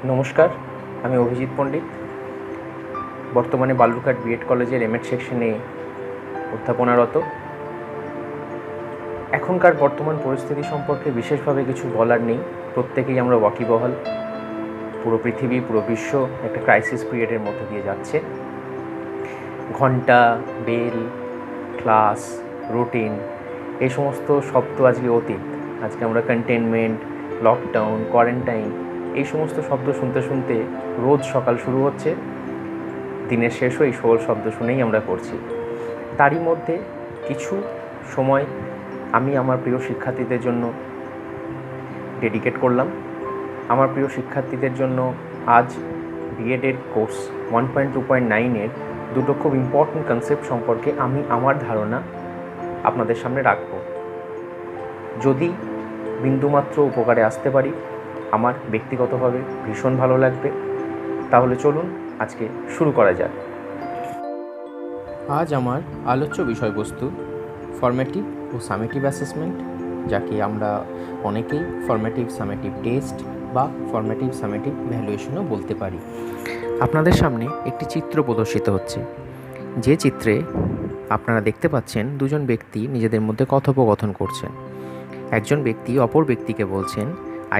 নমস্কার, আমি অভিজিৎ পণ্ডিত। বর্তমানে বালুরঘাট বিএড কলেজের এমএড সেকশনে অধ্যাপনারত। এখনকার বর্তমান পরিস্থিতি সম্পর্কে বিশেষভাবে কিছু বলার নেই। প্রত্যেকেই আমরা ওয়াকিবহাল। পুরো পৃথিবী, পুরো বিশ্ব একটা ক্রাইসিস পিরিয়ডের মধ্যে দিয়ে যাচ্ছে। ঘন্টা, বেল, ক্লাস, রুটিন, এই সমস্ত শব্দ আজকে অতীত। আজকে আমরা কন্টেনমেন্ট, লকডাউন, কোয়ারেন্টাইন এই সমস্ত শব্দ শুনতে শুনতে রোজ সকাল শুরু হচ্ছে, দিনের শেষও এই সকল শব্দ শুনেই আমরা করছি। তারই মধ্যে কিছু সময় আমি আমার প্রিয় শিক্ষার্থীদের জন্য ডেডিকেট করলাম। আমার প্রিয় শিক্ষার্থীদের জন্য আজ বিএডের কোর্স 1.2.9-এর দুটো খুব ইম্পর্ট্যান্ট কনসেপ্ট সম্পর্কে আমি আমার ধারণা আপনাদের সামনে রাখব। যদি বিন্দুমাত্র উপকারে আসতে পারি, আমার ব্যক্তিগতভাবে ভীষণ ভালো লাগবে। তাহলে চলুন আজকে শুরু করা যাক। আজ আমার আলোচ্য বিষয়বস্তু ফর্মেটিভ ও সামেটিভ অ্যাসেসমেন্ট, যাকে আমরা অনেকেই ফর্মেটিভ সামেটিভ টেস্ট বা ফর্মেটিভ সামেটিভ ভ্যালুয়েশনও বলতে পারি। আপনাদের সামনে একটি চিত্র প্রদর্শিত হচ্ছে, যে চিত্রে আপনারা দেখতে পাচ্ছেন দুজন ব্যক্তি নিজেদের মধ্যে কথোপকথন করছেন। একজন ব্যক্তি অপর ব্যক্তিকে বলছেন,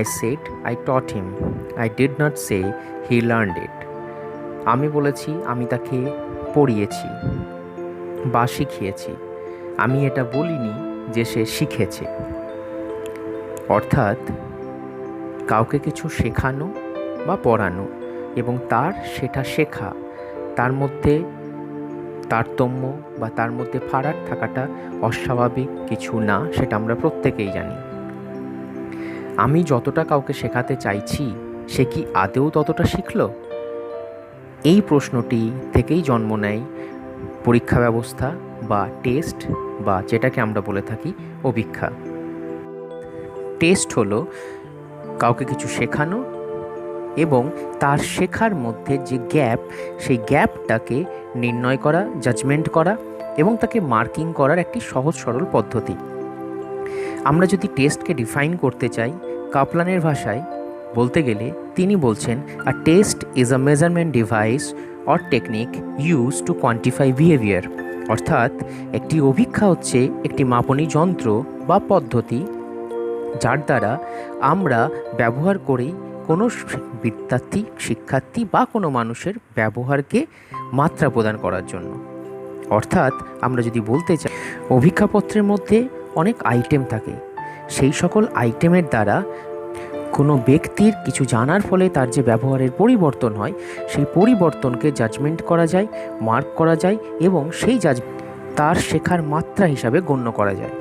I said I taught him, I did not say he learned it. আমি বলেছি আমি তাকে পড়িয়েছি বা শিখিয়েছি, আমি এটা বলিনি যে সে শিখেছে। অর্থাৎ কাউকে কিছু শেখানো বা পড়ানো এবং তার সেটা শেখা, তার মধ্যে তারতম্য বা তার মধ্যে ফারাক থাকাটা অস্বাভাবিক কিছু না, সেটা আমরা প্রত্যেকেই জানি। আমি যতটা কাউকে শেখাতে চাইছি, সে কি আদৌ ততটা শিখল? এই প্রশ্নটি থেকেই জন্ম নেয় পরীক্ষা ব্যবস্থা বা টেস্ট, বা যেটাকে আমরা বলে থাকি অভিক্ষা। টেস্ট হলো কাউকে কিছু শেখানো এবং তার শেখার মধ্যে যে গ্যাপ, সেই গ্যাপটাকে নির্ণয় করা, জাজমেন্ট করা এবং তাকে মার্কিং করার একটি সহজ সরল পদ্ধতি। আমরা যদি টেস্টকে ডিফাইন করতে চাই কাপলানের ভাষায় বলতে গেলে, তিনি বলছেন, a test is a measurement device or technique use to quantify behaviour. অর্থাৎ একটি অভিক্ষা হচ্ছে একটি মাপনী যন্ত্র বা পদ্ধতি, যার দ্বারা আমরা ব্যবহার করি কোনো বিদ্যার্থী, শিক্ষার্থী বা কোনো মানুষের ব্যবহারকে মাত্রা প্রদান করার জন্য। অর্থাৎ আমরা যদি বলতে চাই, অভিক্ষাপত্রের মধ্যে অনেক আইটেম থাকে, সেই সকল আইটেমের দ্বারা কোনো ব্যক্তির কিছু জানার ফলে তার যে ব্যবহারের পরিবর্তন হয়, সেই পরিবর্তনকে জাজমেন্ট করা যায়, মার্ক করা যায় এবং সেই তার শেখার মাত্রা হিসাবে গণ্য করা যায়।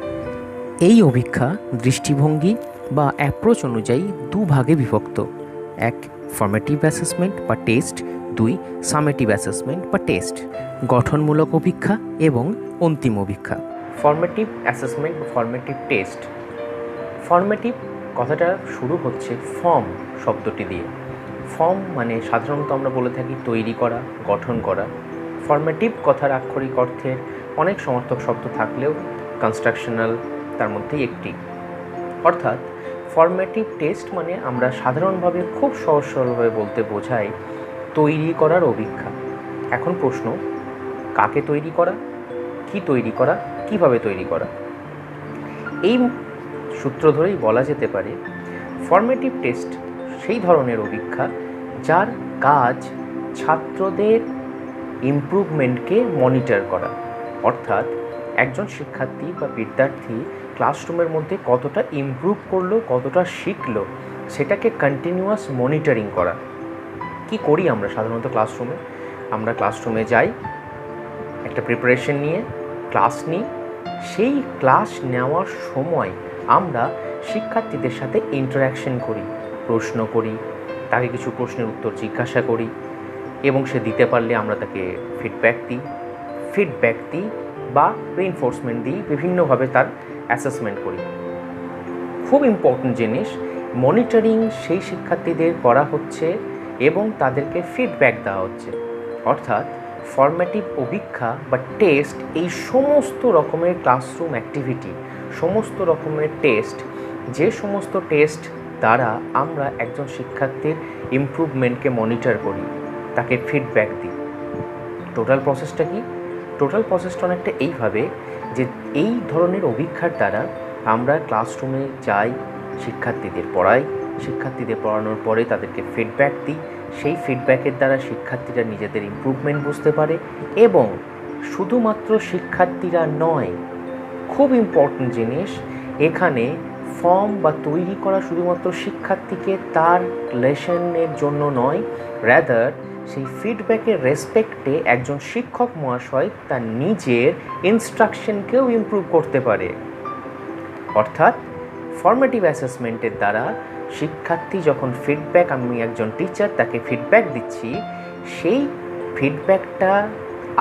এই অভিক্ষা দৃষ্টিভঙ্গি বা অ্যাপ্রোচ অনুযায়ী দুভাগে বিভক্ত। এক, ফর্মেটিভ অ্যাসেসমেন্ট বা টেস্ট। দুই, সামেটিভ অ্যাসেসমেন্ট বা টেস্ট। গঠনমূলক অভিক্ষা এবং অন্তিম অভিক্ষা। ফর্মেটিভ অ্যাসেসমেন্ট বা ফর্মেটিভ টেস্ট। ফর্মেটিভ কথাটা শুরু হচ্ছে ফর্ম শব্দটি দিয়ে। ফর্ম মানে সাধারণত আমরা বলে থাকি তৈরি করা, গঠন করা। ফর্মেটিভ কথার আক্ষরিক অর্থের অনেক সমর্থক শব্দ থাকলেও কনস্ট্রাকশনাল তার মধ্যেই একটি। অর্থাৎ ফর্মেটিভ টেস্ট মানে আমরা সাধারণভাবে খুব সহজ সরলভাবে বলতে বোঝাই তৈরি করার অভিক্ষা। এখন প্রশ্ন, কাকে তৈরি করা, কি তৈরি করা, কিভাবে তৈরি করা? এই সূত্র ধরেই বলা যেতে পারে ফর্মেটিভ টেস্ট সেই ধরনের অভিক্ষা যার কাজ ছাত্রদের ইমপ্রুভমেন্টকে মনিটর করা। অর্থাৎ একজন শিক্ষার্থী বা বিদ্যার্থী ক্লাসরুমের মধ্যে কতটা ইমপ্রুভ করলো, কতটা শিখলো, সেটাকে কন্টিনিউয়াস মনিটরিং করা। কি করি আমরা সাধারণত ক্লাসরুমে? আমরা ক্লাসরুমে যাই, একটা প্রিপারেশন নিয়ে ক্লাস নিই। সেই ক্লাস নেওয়ার সময় আমরা শিক্ষার্থীদের সাথে ইন্টারাকশন করি, প্রশ্ন করি, তাকে কিছু প্রশ্নের উত্তর জিজ্ঞাসা করি এবং সে দিতে পারলে আমরা তাকে ফিডব্যাক দিই বা রিইনফোর্সমেন্ট দিই, বিভিন্নভাবে তার অ্যাসেসমেন্ট করি। খুব ইম্পর্ট্যান্ট জিনিস, মনিটরিং সেই শিক্ষার্থীদের করা হচ্ছে এবং তাদেরকে ফিডব্যাক দেওয়া হচ্ছে। অর্থাৎ ফর্মেটিভ অভিক্ষা বা টেস্ট এই সমস্ত রকমের ক্লাসরুম অ্যাক্টিভিটি, সমস্ত রকমের টেস্ট, যে সমস্ত টেস্ট দ্বারা আমরা একজন শিক্ষার্থীর ইমপ্রুভমেন্টকে মনিটর করি, তাকে ফিডব্যাক দিই। টোটাল প্রসেসটা কি? টোটাল প্রসেসটা অনেকটা এইভাবে যে এই ধরনের অভিজ্ঞতার দ্বারা আমরা ক্লাসরুমে যাই, শিক্ষার্থীদের পড়াই, শিক্ষার্থীদের পড়ানোর পরে তাদেরকে ফিডব্যাক দিই। সেই ফিডব্যাকের দ্বারা শিক্ষার্থীরা নিজেদের ইমপ্রুভমেন্ট বুঝতে পারে এবং শুধুমাত্র শিক্ষার্থীরা নয়, খুব ইম্পর্ট্যান্ট জিনিস, এখানে ফর্ম বা তৈরি করা শুধুমাত্র শিক্ষার্থীকে তার লেসনের জন্য নয়, রাদার সেই ফিডব্যাকের রেসপেক্টে একজন শিক্ষক মহাশয় তার নিজের ইনস্ট্রাকশনকেও ইমপ্রুভ করতে পারে। অর্থাৎ ফর্মেটিভ অ্যাসেসমেন্টের দ্বারা শিক্ষার্থী যখন ফিডব্যাক, আমি একজন টিচার তাকে ফিডব্যাক দিচ্ছি, সেই ফিডব্যাকটা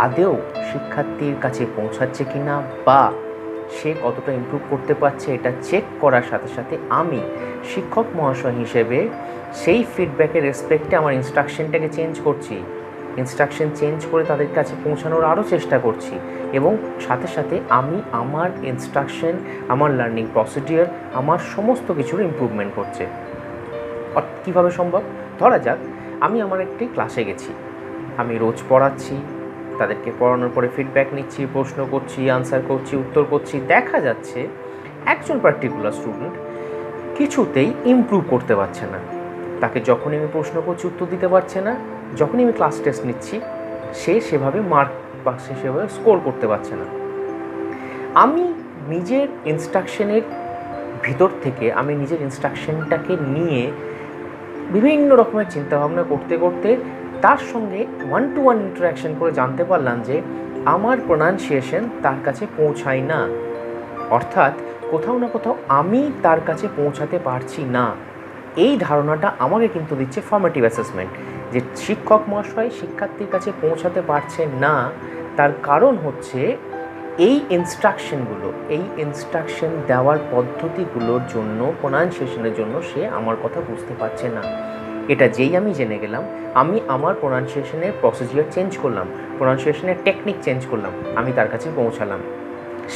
আদৌ শিক্ষার্থীর কাছে পৌঁছাচ্ছে কি না বা সে কতটা ইমপ্রুভ করতে পারছে এটা চেক করার সাথে সাথে আমি শিক্ষক মহাশয় হিসেবে সেই ফিডব্যাকের রেসপেক্টে আমার ইনস্ট্রাকশনটাকে চেঞ্জ করছি, ইনস্ট্রাকশন চেঞ্জ করে তাদের কাছে পৌঁছানোর আরও চেষ্টা করছি এবং সাথে সাথে আমি আমার ইনস্ট্রাকশন, আমার লার্নিং প্রসিডিওর, আমার সমস্ত কিছুর ইমপ্রুভমেন্ট করছে। কীভাবে সম্ভব? ধরা যাক আমি আমার একটি ক্লাসে গেছি, আমি রোজ পড়াচ্ছি, তাদেরকে পড়ানোর পরে ফিডব্যাক নিচ্ছি, প্রশ্ন করছি, আনসার করছি, উত্তর করছি। দেখা যাচ্ছে একজন পার্টিকুলার স্টুডেন্ট কিছুতেই ইমপ্রুভ করতে পারছে না, তাকে যখনই আমি প্রশ্ন করছি উত্তর দিতে পারছে না, যখনই আমি ক্লাস টেস্ট নিচ্ছি সে সেভাবে মার্ক বা সে সেভাবে স্কোর করতে পারছে না। আমি নিজের ইনস্ট্রাকশনের ভিতর থেকে আমি নিজের ইনস্ট্রাকশনটাকে নিয়ে বিভিন্ন রকমের চিন্তাভাবনা করতে করতে তার সঙ্গে 1-to-1 ইন্টারাকশন করে জানতে পারলাম যে আমার প্রোনাউন্সিয়েশন তার কাছে পৌঁছায় না, অর্থাৎ কোথাও না কোথাও আমি তার কাছে পৌঁছাতে পারছি না। এই ধারণাটা আমাকে কিন্তু দিচ্ছে ফর্মেটিভ অ্যাসেসমেন্ট, যে শিক্ষক মহাশয় শিক্ষার্থীর কাছে পৌঁছাতে পারছে না, তার কারণ হচ্ছে এই ইনস্ট্রাকশনগুলো, এই ইনস্ট্রাকশন দেওয়ার পদ্ধতিগুলোর জন্য, প্রোনাউন্সিয়েশনের জন্য সে আমার কথা বুঝতে পারছে না। এটা যেই আমি জেনে গেলাম, আমি আমার প্রোনাউন্সিয়েশনের প্রসিডিওর চেঞ্জ করলাম, প্রোনাউন্সিয়েশনের টেকনিক চেঞ্জ করলাম, আমি তার কাছে পৌঁছালাম।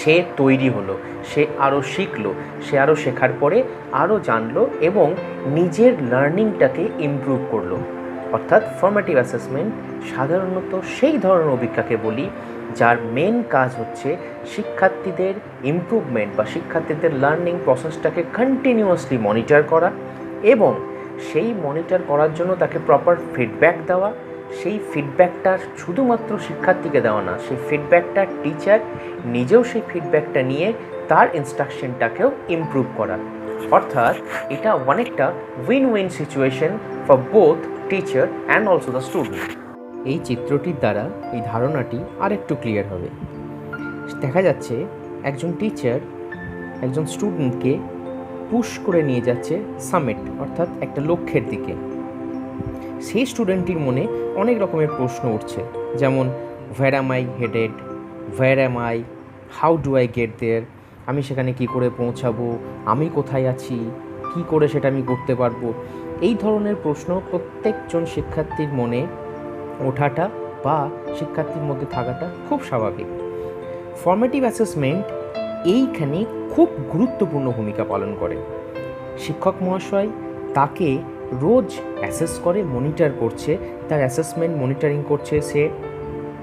সে তৈরি হলো, সে আরও শিখলো, সে আরও শেখার পরে আরও জানলো এবং নিজের লার্নিংটাকে ইমপ্রুভ করলো। অর্থাৎ ফর্মেটিভ অ্যাসেসমেন্ট সাধারণত সেই ধরনের অভিজ্ঞতাকে বলি যার মেন কাজ হচ্ছে শিক্ষার্থীদের ইমপ্রুভমেন্ট বা শিক্ষার্থীদের লার্নিং প্রসেসটাকে কন্টিনিউয়াসলি মনিটর করা এবং সেই মনিটর করার জন্য তাকে প্রপার ফিডব্যাক দেওয়া, সেই ফিডব্যাকটা শুধুমাত্র শিক্ষার্থীকে দেওয়া না, সেই ফিডব্যাকটা টিচার নিজেও সেই ফিডব্যাকটা নিয়ে তার ইনস্ট্রাকশনটাকেও ইমপ্রুভ করা। অর্থাৎ এটা অনেকটা win win situation for both teacher and also the student. এই চিত্রটির দ্বারা এই ধারণাটি আরেকটু ক্লিয়ার হবে। দেখা যাচ্ছে একজন টিচার একজন স্টুডেন্টকে পুশ করে নিয়ে যাচ্ছে সামিট, অর্থাৎ একটা লক্ষ্যের দিকে। সেই স্টুডেন্টটির মনে অনেক রকমের প্রশ্ন উঠছে, যেমন where am I headed, where am I, how do I get there, আমি সেখানে কি করে পৌঁছাবো, আমি কোথায় আছি, কি করে সেটা আমি করতে পারবো। এই ধরনের প্রশ্ন প্রত্যেকজন শিক্ষার্থীর মনে ওঠাটা বা শিক্ষার্থীর মধ্যে থাকাটা খুব স্বাভাবিক। ফর্মেটিভ অ্যাসেসমেন্ট এইখানে খুব গুরুত্বপূর্ণ ভূমিকা পালন করে। শিক্ষক মহাশয় তাকে রোজ অ্যাসেস করে, মনিটর করছে, তার অ্যাসেসমেন্ট মনিটরিং করছে। সে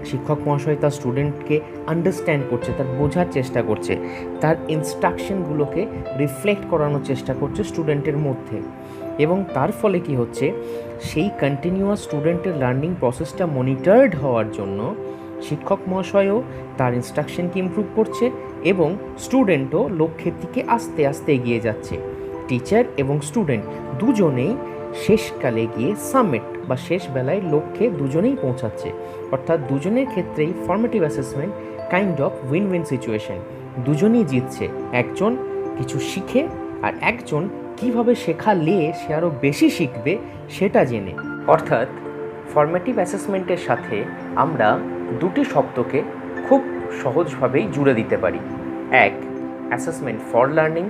শিক্ষক মহাশয় তার স্টুডেন্টকে আন্ডারস্ট্যান্ড করছে, তার বোঝার চেষ্টা করছে, তার ইনস্ট্রাকশনগুলোকে রিফ্লেক্ট করানোর চেষ্টা করছে স্টুডেন্টের মধ্যে। এবং তার ফলে কি হচ্ছে, সেই কন্টিনিউয়াস স্টুডেন্টের লার্নিং প্রসেসটা মনিটরড হওয়ার জন্য শিক্ষক মহাশয়ও তার ইনস্ট্রাকশনকে ইমপ্রুভ করছে এবং স্টুডেন্টও লক্ষ্যের দিকে আস্তে আস্তে এগিয়ে যাচ্ছে। টিচার এবং স্টুডেন্ট দুজনেই শেষকালে গিয়ে সামিট বা শেষ বেলায় লক্ষ্যে দুজনেই পৌঁছাচ্ছে। অর্থাৎ দুজনের ক্ষেত্রেই formative assessment kind of win win situation, দুজনেই জিতছে, একজন কিছু শিখে আর একজন কীভাবে শেখালে সে আরও বেশি শিখবে সেটা জেনে। অর্থাৎ ফর্মেটিভ অ্যাসেসমেন্টের সাথে আমরা দুটি শব্দকে খুব সহজভাবেই জুড়ে দিতে পারি। এক, অ্যাসেসমেন্ট ফর লার্নিং,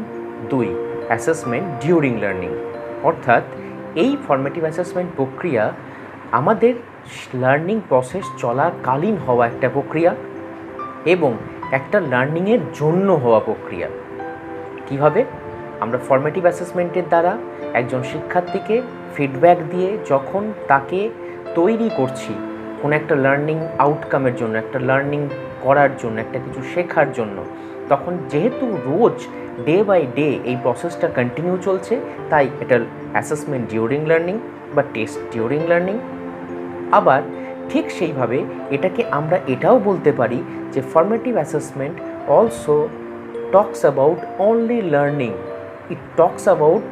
দুই, অ্যাসেসমেন্ট ডিউরিং লার্নিং। অর্থাৎ এই ফর্মেটিভ অ্যাসেসমেন্ট প্রক্রিয়া আমাদের লার্নিং প্রসেস চলাকালীন হওয়া একটা প্রক্রিয়া এবং একটা লার্নিংয়ের জন্য হওয়া প্রক্রিয়া। কীভাবে? আমরা ফর্মেটিভ অ্যাসেসমেন্টের দ্বারা একজন শিক্ষার্থীকে ফিডব্যাক দিয়ে যখন তাকে তৈরি করছি কোনো একটা লার্নিং আউটকামের জন্য, একটা লার্নিং করার জন্য, একটা কিছু শেখার জন্য, তখন যেহেতু রোজ ডে বাই ডে এই প্রসেসটা কন্টিনিউ চলছে, তাই এটা অ্যাসেসমেন্ট ডিউরিং লার্নিং বা টেস্ট ডিউরিং লার্নিং। আবার ঠিক সেইভাবে এটাকে আমরা এটাও বলতে পারি যে formative assessment also talks about only learning, it talks about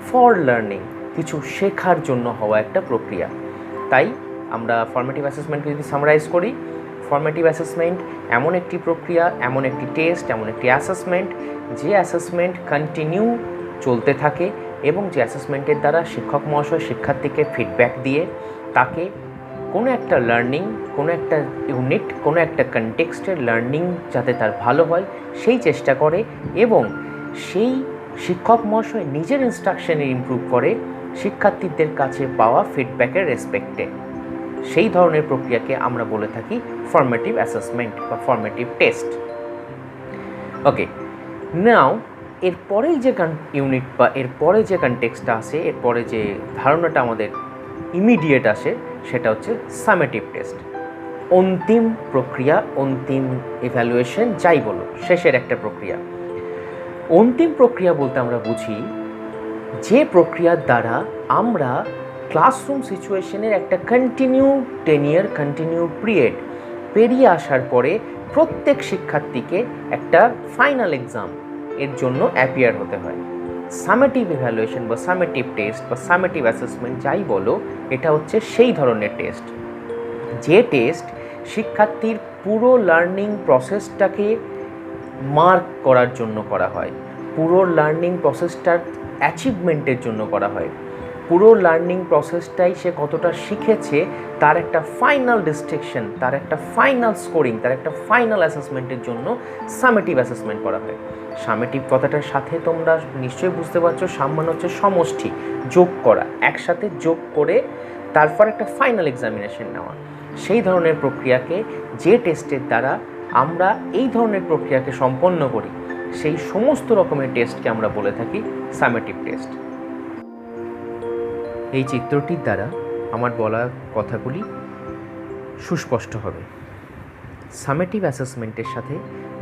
for learning, কিছু শেখার জন্য হওয়া একটা প্রক্রিয়া। তাই আমরা ফর্মেটিভ অ্যাসেসমেন্টকে যদি সামারাইজ করি, ফর্মেটিভ অ্যাসেসমেন্ট এমন একটি প্রক্রিয়া, এমন একটি টেস্ট, এমন একটি অ্যাসেসমেন্ট, যে অ্যাসেসমেন্ট কন্টিনিউ চলতে থাকে এবং যে অ্যাসেসমেন্টের দ্বারা শিক্ষক মহাশয় শিক্ষার্থীকে ফিডব্যাক দিয়ে তাকে কোনো একটা লার্নিং, কোনো একটা ইউনিট, কোনো একটা কনটেক্সটের লার্নিং যাতে তার ভালো হয় সেই চেষ্টা করে এবং সেই শিক্ষক মহাশয় নিজের ইনস্ট্রাকশনে ইমপ্রুভ করে শিক্ষার্থীদের কাছে পাওয়া ফিডব্যাকের রেসপেক্টে। সেই ধরনের প্রক্রিয়াকে আমরা বলে থাকি ফর্মেটিভ অ্যাসেসমেন্ট বা ফর্মেটিভ টেস্ট। ওকে, নাও এরপরেই যে ইউনিট বা এরপরে যে কনটেক্সটটা আসে, এরপরে যে ধারণাটা আমাদের ইমিডিয়েট আসে, সেটা হচ্ছে সামেটিভ টেস্ট। অন্তিম প্রক্রিয়া, অন্তিম ইভ্যালুয়েশন, যাই বলো, শেষের একটা প্রক্রিয়া। অন্তিম প্রক্রিয়া বলতে আমরা বুঝি যে প্রক্রিয়ার দ্বারা আমরা ক্লাসরুম সিচুয়েশনের একটা কন্টিনিউ টেনিয়ার, কন্টিনিউ পিরিয়ড পেরিয়ে আসার পরে প্রত্যেক শিক্ষার্থীকে একটা ফাইনাল এক্সাম এর জন্য অ্যাপিয়ার হতে হয়। সামেটিভ ইভ্যালুয়েশন বা সামেটিভ টেস্ট বা সামেটিভ অ্যাসেসমেন্ট যাই বলো, এটা হচ্ছে সেই ধরনের টেস্ট যে টেস্ট শিক্ষার্থীর পুরো লার্নিং প্রসেসটাকে মার্ক করার জন্য করা হয়, পুরো লার্নিং প্রসেসটার অ্যাচিভমেন্টের জন্য করা হয়, পুরো লার্নিং প্রসেসটাই সে কতটা শিখেছে তার একটা ফাইনাল ডিস্ট্রিকশন, তার একটা ফাইনাল স্কোরিং, তার একটা ফাইনাল অ্যাসেসমেন্টের জন্য সামেটিভ অ্যাসেসমেন্ট করা হয়। সামেটিভ কথাটার সাথে তোমরা নিশ্চয়ই বুঝতে পারছো, সামান্য হচ্ছে সমষ্টি, যোগ করা, একসাথে যোগ করে তারপর একটা ফাইনাল এক্সামিনেশন নেওয়া। সেই ধরনের প্রক্রিয়াকে, যে টেস্টের দ্বারা আমরা এই ধরনের প্রক্রিয়াকে সম্পন্ন করি, সেই সমস্ত রকমের টেস্টকে আমরা বলে থাকি সামেটিভ টেস্ট। এই চিত্রটির দ্বারা আমার বলা কথাগুলি সুস্পষ্ট হবে। সামেটিভ অ্যাসেসমেন্টের সাথে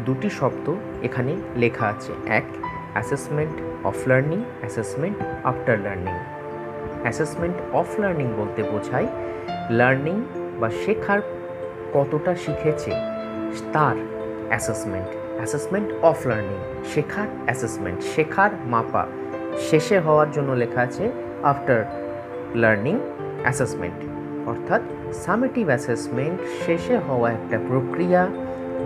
দুটি শব্দ এখানে লেখা আছে, এক assessment of learning, assessment after learning. Assessment of learning বলতে বোঝায় লার্নিং বা শেখার কতটা শিখেছে তার অ্যাসেসমেন্ট। অ্যাসেসমেন্ট অফ লার্নিং শেখার অ্যাসেসমেন্ট, শেখার মাপা, শেষে হওয়ার জন্য লেখা আছে আফটার লার্নিং অ্যাসেসমেন্ট। অর্থাৎ সামেটিভ অ্যাসেসমেন্ট শেষে হওয়া একটা প্রক্রিয়া,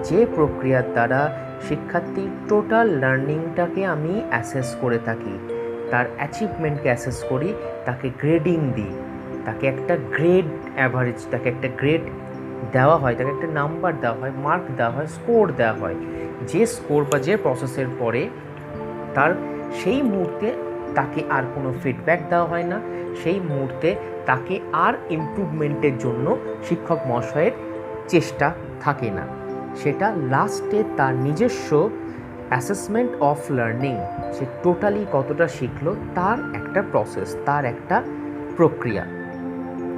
যে প্রক্রিয়ার দ্বারা শিক্ষার্থীর টোটাল লার্নিংটাকে আমি অ্যাসেস করে থাকি, তার অ্যাচিভমেন্টকে অ্যাসেস করি, তাকে গ্রেডিং দিই, তাকে একটা গ্রেড অ্যাভারেজ, তাকে একটা গ্রেড দেওয়া হয়, তাকে একটা নাম্বার দেওয়া হয়, মার্ক দেওয়া হয়, স্কোর দেওয়া হয়। যে স্কোর বা যে প্রসেসের পরে তার সেই মুহূর্তে তাকে আর কোনো ফিডব্যাক দেওয়া হয় না, সেই মুহূর্তে তাকে আর ইমপ্রুভমেন্টের জন্য শিক্ষক মহাশয়ের চেষ্টা থাকে না। সেটা লাস্টে তার নিজস্ব assessment of learning, say totally কতটা শিখলো তার একটা প্রসেস, তার একটা প্রক্রিয়া।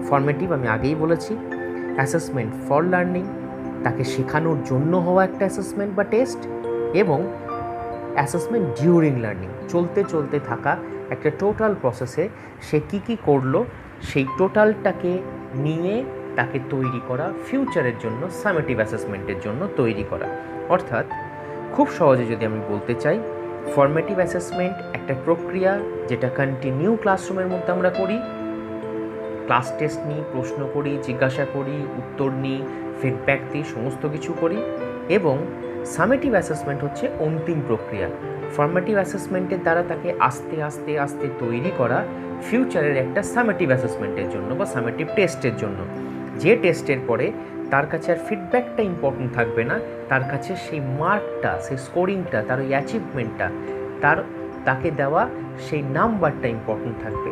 ফর্মেটিভ আমি আগেই বলেছি, অ্যাসেসমেন্ট ফর লার্নিং, তাকে শেখানোর জন্য হওয়া একটা অ্যাসেসমেন্ট বা টেস্ট, এবং অ্যাসেসমেন্ট ডিউরিং লার্নিং, চলতে চলতে থাকা একটা টোটাল প্রসেসে সে কী করলো সেই টোটালটাকে নিয়ে তাকে তৈরি করা ফিউচারের জন্য, সামেটিভ অ্যাসেসমেন্টের জন্য তৈরি করা। অর্থাৎ খুব সহজে যদি আমি বলতে চাই, ফর্মেটিভ অ্যাসেসমেন্ট একটা প্রক্রিয়া যেটা কন্টিনিউ ক্লাসরুমের মধ্যে আমরা করি, ক্লাস টেস্ট নিই, প্রশ্ন করি, জিজ্ঞাসা করি, উত্তর নিই, ফিডব্যাক দিই, সমস্ত কিছু করি। এবং সামেটিভ অ্যাসেসমেন্ট হচ্ছে অন্তিম প্রক্রিয়া। ফর্মেটিভ অ্যাসেসমেন্টের দ্বারা তাকে আস্তে আস্তে আস্তে তৈরি করা ফিউচারের একটা সামেটিভ অ্যাসেসমেন্টের জন্য বা সামেটিভ টেস্টের জন্য, যে টেস্টের পরে তার কাছে আর ফিডব্যাকটা ইম্পর্টেন্ট থাকবে না, তার কাছে সেই মার্কটা, সেই স্কোরিংটা, তার ওই অ্যাচিভমেন্টটা, তাকে দেওয়া সেই নাম্বারটা ইম্পর্টেন্ট থাকবে।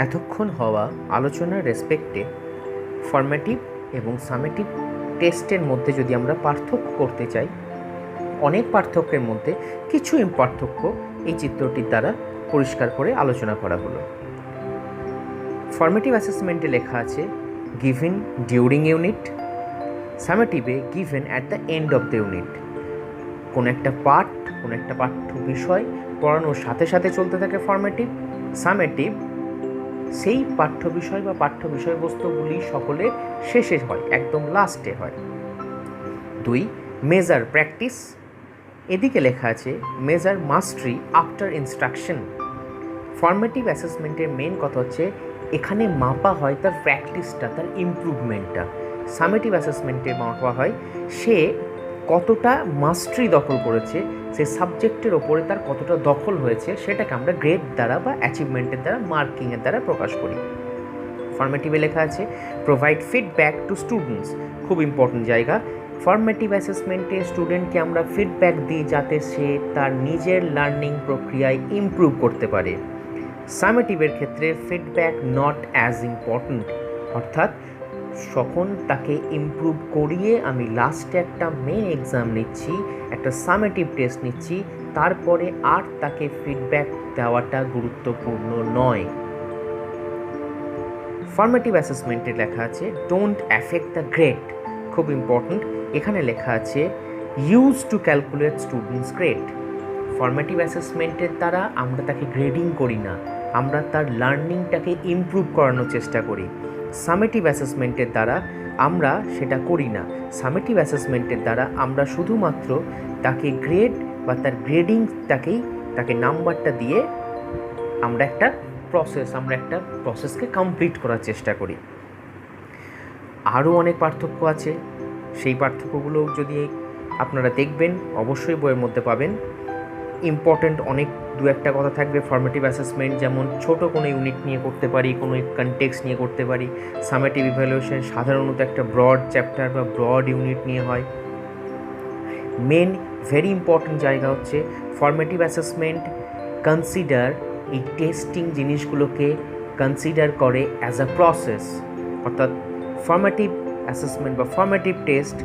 এতক্ষণ হওয়া আলোচনার রেসপেক্টে ফর্মেটিভ এবং সামেটিভ টেস্টের মধ্যে যদি আমরা পার্থক্য করতে চাই, অনেক পার্থক্যের মধ্যে কিছু পার্থক্য এই চিত্রটির দ্বারা পরিষ্কার করে আলোচনা করা হলো। ফর্মেটিভ অ্যাসেসমেন্টে লেখা আছে গিভেন ডিউরিং ইউনিট, সামেটিভে given at the end of the unit. কোনো একটা পাঠ, কোনো একটা পাঠ্য বিষয় পড়ানোর সাথে সাথে চলতে থাকে ফর্মেটিভ। সামেটিভ সেই পাঠ্য বিষয় বা পাঠ্য বিষয়বস্তুগুলি সকলের শেষে হয়, একদম লাস্টে হয়। 2, মেজার প্র্যাকটিস। এদিকে লেখা আছে measure mastery after instruction. Formative অ্যাসেসমেন্টের মেন কথা হচ্ছে এখানে মাপা হয় তার প্র্যাকটিসটা, তার ইমপ্রুভমেন্টটা। সামেটিভ অ্যাসেসমেন্টে মাপা হয় সে কতটা মাস্টারি দখল করেছে, সে সাবজেক্টের ওপরে তার কতটা দখল হয়েছে, সেটাকে আমরা গ্রেড দ্বারা বা অ্যাচিভমেন্টের দ্বারা, মার্কিংয়ের দ্বারা প্রকাশ করি। ফর্মেটিভে লেখা আছে প্রোভাইড ফিডব্যাক টু স্টুডেন্টস। খুব ইম্পর্টেন্ট জায়গা। ফর্মেটিভ অ্যাসেসমেন্টে স্টুডেন্টকে আমরা ফিডব্যাক দিই যাতে সে তার নিজের লার্নিং প্রক্রিয়ায় ইমপ্রুভ করতে পারে। সামেটিভের ক্ষেত্রে ফিডব্যাক নট অ্যাজ ইম্পর্ট্যান্ট, অর্থাৎ যখন তাকে ইমপ্রুভ করিয়ে আমি লাস্টে একটা মেন এক্সাম নিচ্ছি, একটা সামেটিভ টেস্ট নিচ্ছি, তারপরে আর তাকে ফিডব্যাক দেওয়াটা গুরুত্বপূর্ণ নয়। ফর্মেটিভ অ্যাসেসমেন্টে লেখা আছে ডোন্ট অ্যাফেক্ট দ্য গ্রেড। খুব ইম্পর্ট্যান্ট, এখানে লেখা আছে use to calculate students grade. Formative অ্যাসেসমেন্টের দ্বারা আমরা তাকে গ্রেডিং করি না, আমরা তার লার্নিংটাকে ইমপ্রুভ করানোর চেষ্টা করি। সামেটিভ অ্যাসেসমেন্টের দ্বারা আমরা সেটা করি না। সামেটিভ অ্যাসেসমেন্টের দ্বারা আমরা শুধুমাত্র তাকে গ্রেড বা তার তাকে নাম্বারটা দিয়ে আমরা একটা প্রসেসকে কমপ্লিট করার চেষ্টা করি। আরও অনেক পার্থক্য আছে, সেই পার্থক্যগুলো যদি আপনারা দেখবেন অবশ্যই বইয়ের মধ্যে পাবেন। ইম্পর্ট্যান্ট অনেক দু একটা কথা থাকবে। ফর্মেটিভ অ্যাসেসমেন্ট যেমন ছোট কোনো ইউনিট নিয়ে করতে পারি, কোনো কনটেক্সট নিয়ে করতে পারি। সামেটিভ ইভ্যালুয়েশন সাধারণত একটা ব্রড চ্যাপ্টার বা ব্রড ইউনিট নিয়ে হয়। মেন ভেরি ইম্পর্ট্যান্ট জায়গা হচ্ছে ফর্মেটিভ অ্যাসেসমেন্ট কনসিডার এই টেস্টিং জিনিসগুলোকে কনসিডার করে অ্যাজ আ প্রসেস, অর্থাৎ ফর্মেটিভ অ্যাসেসমেন্ট বা ফর্মেটিভ টেস্ট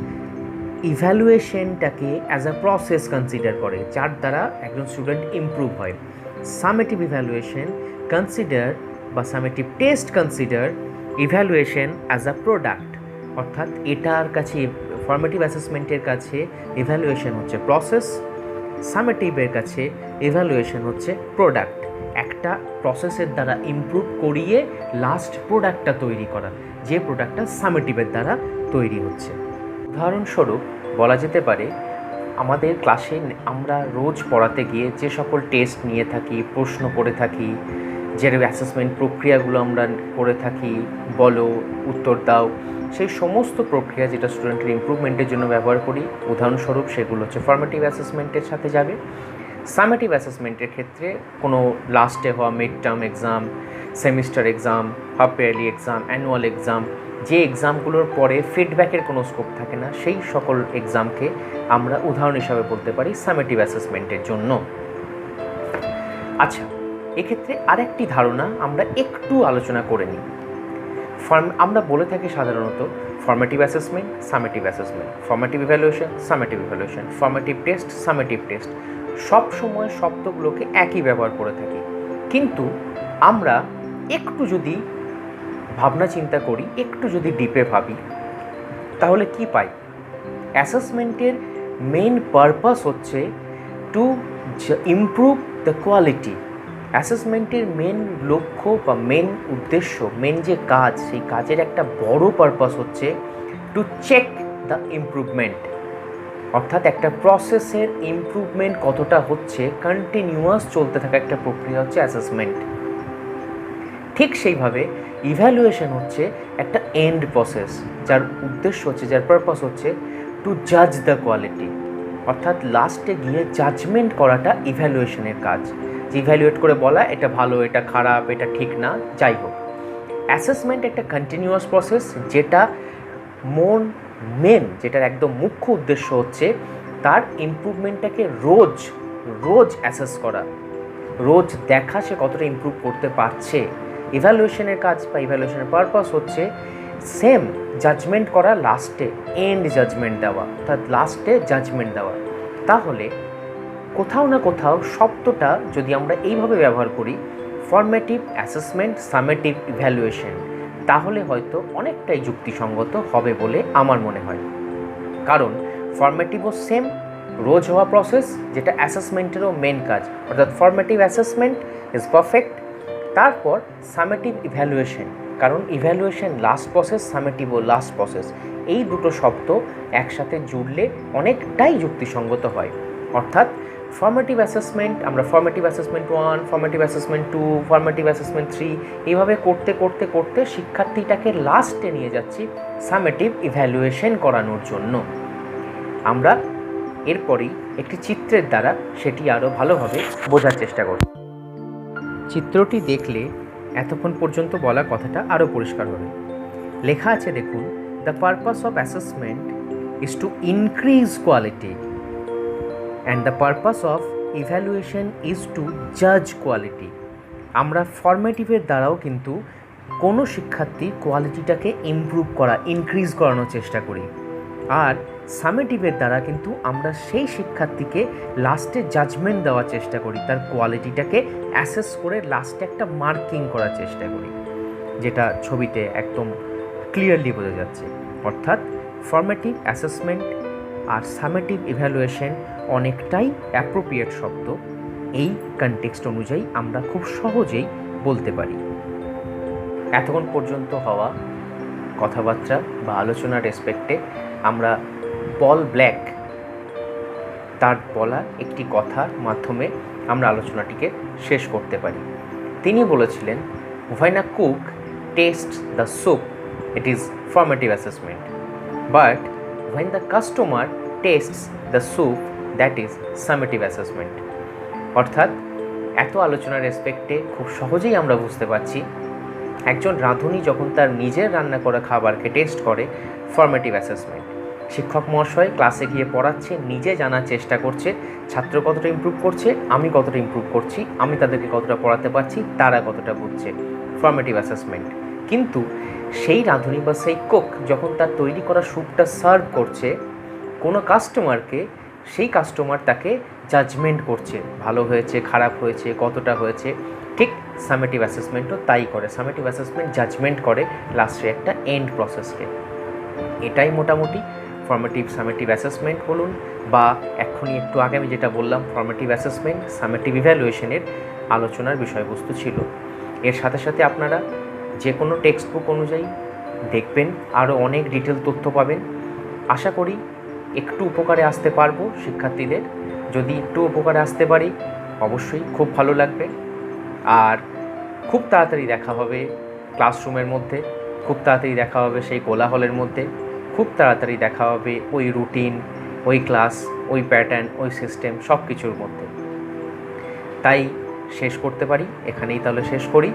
ইভ্যালুয়েশনটাকে অ্যাজ আ প্রসেস কনসিডার করে, যার দ্বারা একজন স্টুডেন্ট ইমপ্রুভ হয়। সামেটিভ ইভ্যালুয়েশন কনসিডার বা summative test consider evaluation as a product, অর্থাৎ এটার কাছে ফর্মেটিভ অ্যাসেসমেন্টের কাছে ইভ্যালুয়েশন হচ্ছে প্রসেস, সামেটিভের কাছে ইভ্যালুয়েশন হচ্ছে প্রোডাক্ট। একটা প্রসেসের দ্বারা ইমপ্রুভ করিয়ে লাস্ট প্রোডাক্টটা তৈরি করা, যে প্রোডাক্টটা সামেটিভের দ্বারা তৈরি হচ্ছে। উদাহরণস্বরূপ বলা যেতে পারে আমাদের ক্লাসে আমরা রোজ পড়াতে গিয়ে যে সকল টেস্ট নিয়ে থাকি, প্রশ্ন করে থাকি, যে অ্যাসেসমেন্ট প্রক্রিয়াগুলো আমরা করে থাকি, বলো, উত্তর দাও, সেই সমস্ত প্রক্রিয়া যেটা স্টুডেন্টের ইমপ্রুভমেন্টের জন্য ব্যবহার করি, উদাহরণস্বরূপ সেগুলো হচ্ছে ফর্মেটিভ অ্যাসেসমেন্টের সাথে যাবে। সামেটিভ অ্যাসেসমেন্টের ক্ষেত্রে কোনো লাস্টে হওয়া mid term exam, semester exam, half yearly exam, annual exam, যে এক্সামগুলোর পরে ফিডব্যাকের কোনো স্কোপ থাকে না, সেই সকল এক্সামকে আমরা উদাহরণ হিসাবে বলতে পারি সামেটিভ অ্যাসেসমেন্টের জন্য। আচ্ছা, এক্ষেত্রে আরেকটি ধারণা আমরা একটু আলোচনা করে নিই। আমরা বলে থাকি সাধারণত formative assessment, summative assessment, formative evaluation, summative evaluation, formative test, summative test, সব সময় শব্দগুলোকে একই ব্যবহার করে থাকি। কিন্তু আমরা একটু যদি ভাবনা চিন্তা করি, একটু যদি ডিপে ভাবি, তাহলে কি পাই? অ্যাসেসমেন্টের মেন পারপাস হচ্ছে টু ইমপ্রুভ দ্য কোয়ালিটি। অ্যাসেসমেন্টের মেন লক্ষ্য বা মেন উদ্দেশ্য, মেন যে কাজ, সেই কাজের একটা বড় পারপাস হচ্ছে টু চেক দ্য ইমপ্রুভমেন্ট, অর্থাৎ একটা প্রসেসের ইমপ্রুভমেন্ট কতটা হচ্ছে, কন্টিনিউয়াস চলতে থাকা একটা প্রক্রিয়া হচ্ছে অ্যাসেসমেন্ট। ঠিক সেইভাবে ইভ্যালুয়েশন হচ্ছে একটা এন্ড প্রসেস, যার উদ্দেশ্য হচ্ছে, যার পারপাস হচ্ছে টু জাজ দ্য কোয়ালিটি, অর্থাৎ লাস্টে গিয়ে জাজমেন্ট করাটা ইভ্যালুয়েশনের কাজ। যে ইভ্যালুয়েট করে বলা এটা ভালো, এটা খারাপ, এটা ঠিক না, যাই হোক। অ্যাসেসমেন্ট একটা কন্টিনিউয়াস প্রসেস, যেটা যেটার একদম মুখ্য উদ্দেশ্য হচ্ছে তার ইমপ্রুভমেন্টটাকে রোজ অ্যাসেস করা, রোজ দেখা সে কতটা ইমপ্রুভ করতে পারছে। ইভ্যালুয়েশনের কাজ বা ইভ্যালুয়েশনের পারপাস হচ্ছে সেম জাজমেন্ট করা, লাস্টে এন্ড জাজমেন্ট দেওয়া, অর্থাৎ লাস্টে জাজমেন্ট দেওয়া। তাহলে কোথাও না কোথাও শব্দটা যদি আমরা এইভাবে ব্যবহার করি, ফর্মেটিভ অ্যাসেসমেন্ট, সামেটিভ ইভ্যালুয়েশন, তাহলে হয়তো অনেকটাই যুক্তিসঙ্গত হবে বলে আমার মনে হয়। কারণ ফর্মেটিভও সেম রোজ হওয়া প্রসেস, যেটা অ্যাসেসমেন্টেরও মেন কাজ, অর্থাৎ ফর্মেটিভ অ্যাসেসমেন্ট ইজ পারফেক্ট। তারপর সামেটিভ ইভ্যালুয়েশন, কারণ ইভ্যালুয়েশন লাস্ট প্রসেস, সামেটিভও লাস্ট প্রসেস। এই দুটো শব্দ একসাথে জুড়লে অনেকটাই যুক্তিসঙ্গত হয়। অর্থাৎ ফর্মেটিভ অ্যাসেসমেন্ট, আমরা formative assessment 1, formative assessment 2, formative assessment 3, এইভাবে করতে করতে করতে শিক্ষার্থীটাকে লাস্টে নিয়ে যাচ্ছি সামেটিভ ইভ্যালুয়েশন করানোর জন্য। আমরা এরপরেই একটি চিত্রের দ্বারা সেটি আরও ভালোভাবে বোঝার চেষ্টা করব। চিত্রটি দেখলে এতক্ষণ পর্যন্ত বলা কথাটা আরও পরিষ্কার হবে। লেখা আছে দেখুন, the purpose of assessment is to increase quality and the purpose of evaluation is to জাজ কোয়ালিটি। আমরা ফর্মেটিভের দ্বারাও কিন্তু কোনো শিক্ষার্থীর কোয়ালিটিটাকে ইমপ্রুভ করা, ইনক্রিজ করানোর চেষ্টা করি, আর সামেটিভের দ্বারা কিন্তু আমরা সেই শিক্ষার্থীকে লাস্টে জাজমেন্ট দেওয়ার চেষ্টা করি, তার কোয়ালিটিটাকে অ্যাসেস করে লাস্টে একটা মার্কিং করার চেষ্টা করি, যেটা ছবিতে একদম ক্লিয়ারলি বোঝা যাচ্ছে। অর্থাৎ ফর্মেটিভ অ্যাসেসমেন্ট আর সামেটিভ ইভ্যালুয়েশন অনেকটাই অ্যাপ্রোপ্রিয়েট শব্দ। এই কনটেক্সট অনুযায়ী আমরা খুব সহজেই বলতে পারি। এতক্ষণ পর্যন্ত হওয়া কথাবার্তা বা আলোচনার রেসপেক্টে আমরা পল ব্ল্যাক তার বলা একটি কথার মাধ্যমে আমরা আলোচনাটিকে শেষ করতে পারি। তিনি বলেছিলেন, when a cook tastes the soup, it is formative assessment, but when the customer tastes the soup, that is summative assessment. অর্থাৎ এত আলোচনার রেসপেক্টে খুব সহজেই আমরা বুঝতে পারছি, একজন রাঁধুনি যখন তার নিজের রান্না করা খাবারকে টেস্ট করে, ফর্মেটিভ অ্যাসেসমেন্ট। শিক্ষক মহাশয় ক্লাসে গিয়ে পড়াচ্ছে, নিজে জানার চেষ্টা করছে ছাত্র কতটা ইমপ্রুভ করছে, আমি কতটা ইমপ্রুভ করছি, আমি তাদেরকে কতটা পড়াতে পারছি, তারা কতটা বুঝছে, ফর্মেটিভ অ্যাসেসমেন্ট। কিন্তু সেই রাঁধুনি বা সেই কুক যখন তার তৈরি করা স্যুপটা সার্ভ করছে কোনো কাস্টমারকে, সেই কাস্টমার তাকে জাজমেন্ট করছে, ভালো হয়েছে, খারাপ হয়েছে, কতটা হয়েছে। ঠিক সামেটিভ অ্যাসেসমেন্টও তাই করে। সামেটিভ অ্যাসেসমেন্ট জাজমেন্ট করে লাস্টে একটা এন্ড প্রসেসকে। এটাই মোটামুটি ফর্মেটিভ সামেটিভ অ্যাসেসমেন্ট বলুন, বা এক্ষুনি একটু আগে আমি যেটা বললাম ফর্মেটিভ অ্যাসেসমেন্ট, সামেটিভ ইভ্যালুয়েশনের আলোচনার বিষয়বস্তু ছিল। এর সাথে সাথে আপনারা যে কোনো টেক্সট বুক অনুযায়ী দেখবেন, আরও অনেক ডিটেল তথ্য পাবেন। আশা করি একটু উপকারে আসতে পারবো শিক্ষার্থীদের। যদি একটু উপকারে আসতে পারি অবশ্যই খুব ভালো লাগবে। আর খুব তাড়াতাড়ি দেখা হবে ক্লাসরুমের মধ্যে, খুব তাড়াতাড়ি দেখা হবে সেই কোলাহলের মধ্যে, খুব তাড়াতাড়ি দেখা হবে ওই রুটিন, ওই ক্লাস, ওই প্যাটার্ন, ওই সিস্টেম, সব কিছুর মধ্যে। তাই শেষ করতে পারি এখানেই, তাহলে শেষ করি।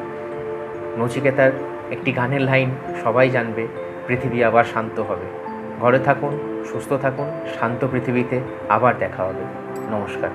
নচিকেতার একটি গানের লাইন সবাই জানবে, পৃথিবী আবার শান্ত হবে। ঘরে থাকুন, সুস্থ থাকুন, শান্ত পৃথিবীতে আবার দেখা হবে। নমস্কার।